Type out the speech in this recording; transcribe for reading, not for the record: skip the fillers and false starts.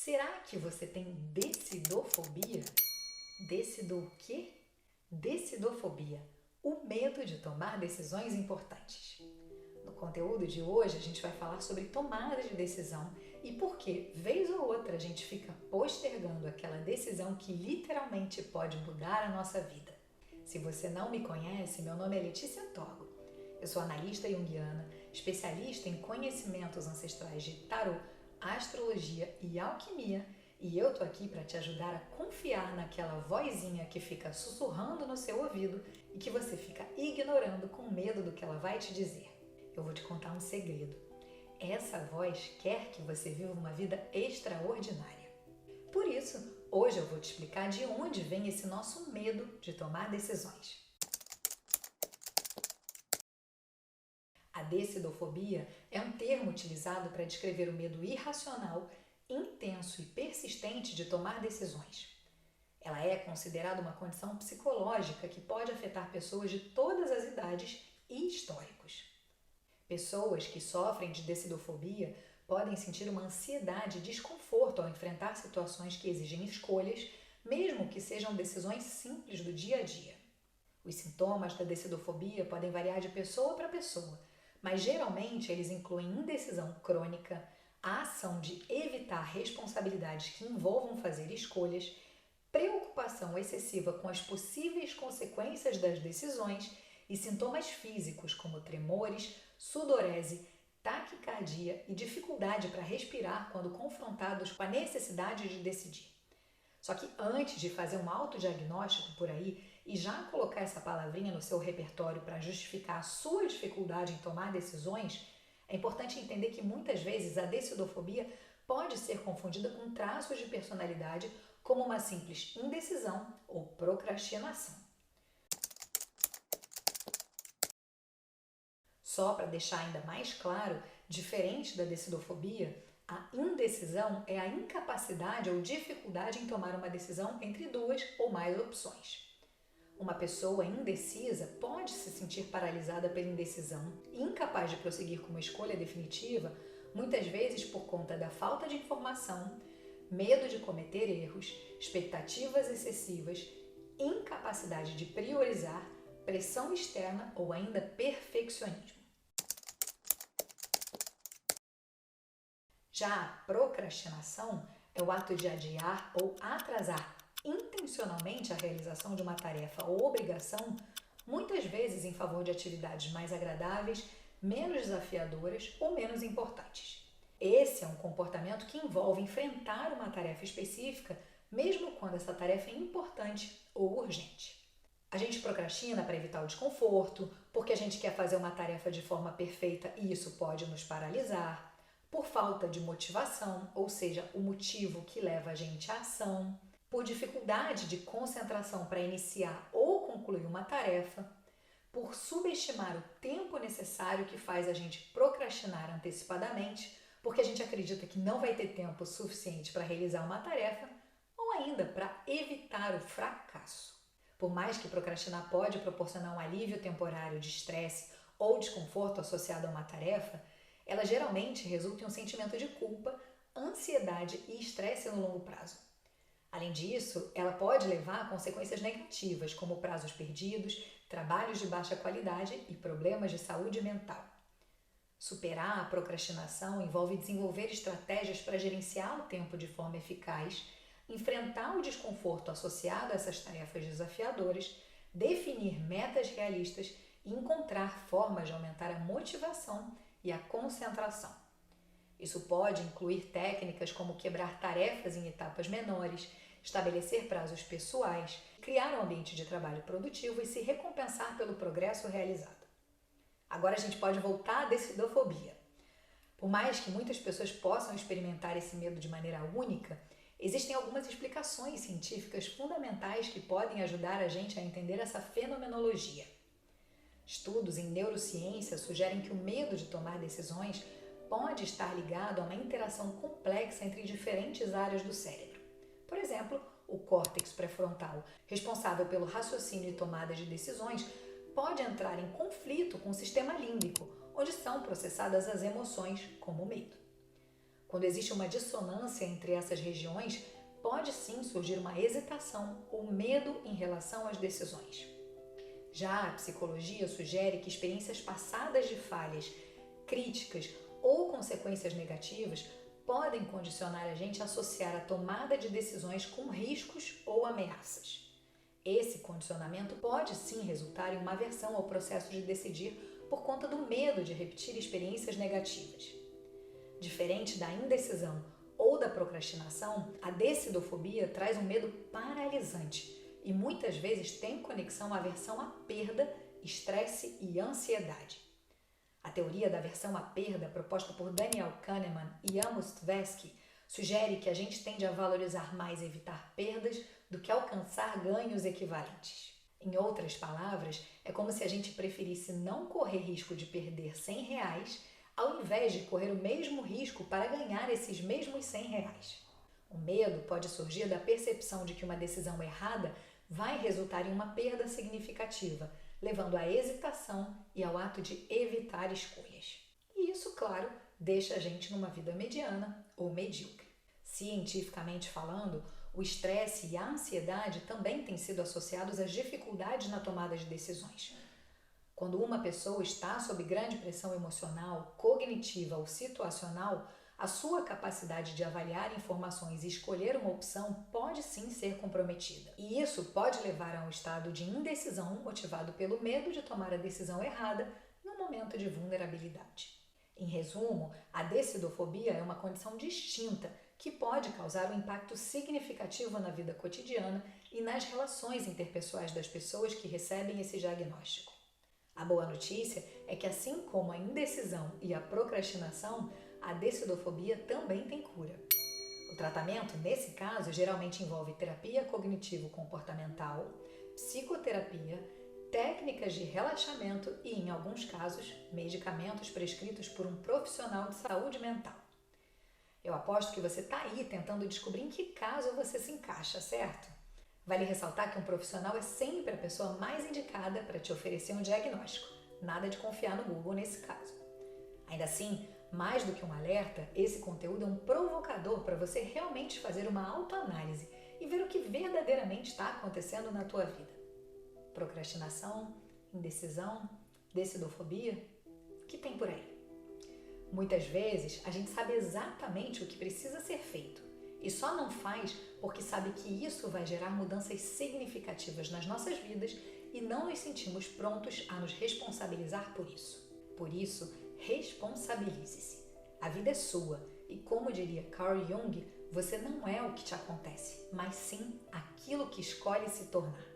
Será que você tem decidofobia? Decido o quê? Decidofobia, o medo de tomar decisões importantes. No conteúdo de hoje a gente vai falar sobre tomada de decisão e por que, vez ou outra, a gente fica postergando aquela decisão que literalmente pode mudar a nossa vida. Se você não me conhece, meu nome é Letícia Torgo. Eu sou analista junguiana, especialista em conhecimentos ancestrais de tarô, astrologia e alquimia, e eu tô aqui para te ajudar a confiar naquela vozinha que fica sussurrando no seu ouvido e que você fica ignorando com medo do que ela vai te dizer. Eu vou te contar um segredo. Essa voz quer que você viva uma vida extraordinária. Por isso, hoje eu vou te explicar de onde vem esse nosso medo de tomar decisões. A decidofobia é um termo utilizado para descrever o medo irracional, intenso e persistente de tomar decisões. Ela é considerada uma condição psicológica que pode afetar pessoas de todas as idades e históricos. Pessoas que sofrem de decidofobia podem sentir uma ansiedade e desconforto ao enfrentar situações que exigem escolhas, mesmo que sejam decisões simples do dia a dia. Os sintomas da decidofobia podem variar de pessoa para pessoa, mas geralmente eles incluem indecisão crônica, a ação de evitar responsabilidades que envolvam fazer escolhas, preocupação excessiva com as possíveis consequências das decisões e sintomas físicos como tremores, sudorese, taquicardia e dificuldade para respirar quando confrontados com a necessidade de decidir. Só que antes de fazer um autodiagnóstico por aí e já colocar essa palavrinha no seu repertório para justificar a sua dificuldade em tomar decisões, é importante entender que muitas vezes a decidofobia pode ser confundida com traços de personalidade como uma simples indecisão ou procrastinação. Só para deixar ainda mais claro, diferente da decidofobia, a indecisão é a incapacidade ou dificuldade em tomar uma decisão entre duas ou mais opções. Uma pessoa indecisa pode se sentir paralisada pela indecisão e incapaz de prosseguir com uma escolha definitiva, muitas vezes por conta da falta de informação, medo de cometer erros, expectativas excessivas, incapacidade de priorizar, pressão externa ou ainda perfeccionismo. Já a procrastinação é o ato de adiar ou atrasar intencionalmente a realização de uma tarefa ou obrigação, muitas vezes em favor de atividades mais agradáveis, menos desafiadoras ou menos importantes. Esse é um comportamento que envolve enfrentar uma tarefa específica, mesmo quando essa tarefa é importante ou urgente. A gente procrastina para evitar o desconforto, porque a gente quer fazer uma tarefa de forma perfeita e isso pode nos paralisar, por falta de motivação, ou seja, o motivo que leva a gente à ação, por dificuldade de concentração para iniciar ou concluir uma tarefa, por subestimar o tempo necessário que faz a gente procrastinar antecipadamente, porque a gente acredita que não vai ter tempo suficiente para realizar uma tarefa, ou ainda para evitar o fracasso. Por mais que procrastinar pode proporcionar um alívio temporário de estresse ou desconforto associado a uma tarefa, ela geralmente resulta em um sentimento de culpa, ansiedade e estresse no longo prazo. Além disso, ela pode levar a consequências negativas, como prazos perdidos, trabalhos de baixa qualidade e problemas de saúde mental. Superar a procrastinação envolve desenvolver estratégias para gerenciar o tempo de forma eficaz, enfrentar o desconforto associado a essas tarefas desafiadoras, definir metas realistas e encontrar formas de aumentar a motivação e a concentração. Isso pode incluir técnicas como quebrar tarefas em etapas menores, estabelecer prazos pessoais, criar um ambiente de trabalho produtivo e se recompensar pelo progresso realizado. Agora a gente pode voltar à decidofobia. Por mais que muitas pessoas possam experimentar esse medo de maneira única, existem algumas explicações científicas fundamentais que podem ajudar a gente a entender essa fenomenologia. Estudos em neurociência sugerem que o medo de tomar decisões pode estar ligado a uma interação complexa entre diferentes áreas do cérebro. Por exemplo, o córtex pré-frontal, responsável pelo raciocínio e tomada de decisões, pode entrar em conflito com o sistema límbico, onde são processadas as emoções, como o medo. Quando existe uma dissonância entre essas regiões, pode sim surgir uma hesitação ou medo em relação às decisões. Já a psicologia sugere que experiências passadas de falhas, críticas ou consequências negativas podem condicionar a gente a associar a tomada de decisões com riscos ou ameaças. Esse condicionamento pode sim resultar em uma aversão ao processo de decidir por conta do medo de repetir experiências negativas. Diferente da indecisão ou da procrastinação, a decidofobia traz um medo paralisante e muitas vezes tem conexão à aversão à perda, estresse e ansiedade. A teoria da aversão à perda, proposta por Daniel Kahneman e Amos Tversky, sugere que a gente tende a valorizar mais evitar perdas do que alcançar ganhos equivalentes. Em outras palavras, é como se a gente preferisse não correr risco de perder R$100 ao invés de correr o mesmo risco para ganhar esses mesmos R$100. O medo pode surgir da percepção de que uma decisão errada vai resultar em uma perda significativa, levando à hesitação e ao ato de evitar escolhas. E isso, claro, deixa a gente numa vida mediana ou medíocre. Cientificamente falando, o estresse e a ansiedade também têm sido associados às dificuldades na tomada de decisões. Quando uma pessoa está sob grande pressão emocional, cognitiva ou situacional, a sua capacidade de avaliar informações e escolher uma opção pode sim ser comprometida. E isso pode levar a um estado de indecisão motivado pelo medo de tomar a decisão errada num momento de vulnerabilidade. Em resumo, a decidofobia é uma condição distinta que pode causar um impacto significativo na vida cotidiana e nas relações interpessoais das pessoas que recebem esse diagnóstico. A boa notícia é que, assim como a indecisão e a procrastinação, a decidofobia também tem cura. O tratamento, nesse caso, geralmente envolve terapia cognitivo-comportamental, psicoterapia, técnicas de relaxamento e, em alguns casos, medicamentos prescritos por um profissional de saúde mental. Eu aposto que você está aí tentando descobrir em que caso você se encaixa, certo? Vale ressaltar que um profissional é sempre a pessoa mais indicada para te oferecer um diagnóstico. Nada de confiar no Google nesse caso. Ainda assim, mais do que um alerta, esse conteúdo é um provocador para você realmente fazer uma autoanálise e ver o que verdadeiramente está acontecendo na tua vida. Procrastinação, indecisão, decidofobia? O que tem por aí? Muitas vezes, a gente sabe exatamente o que precisa ser feito e só não faz porque sabe que isso vai gerar mudanças significativas nas nossas vidas e não nos sentimos prontos a nos responsabilizar por isso. Por isso, responsabilize-se. A vida é sua e, como diria Carl Jung, você não é o que te acontece, mas sim aquilo que escolhe se tornar.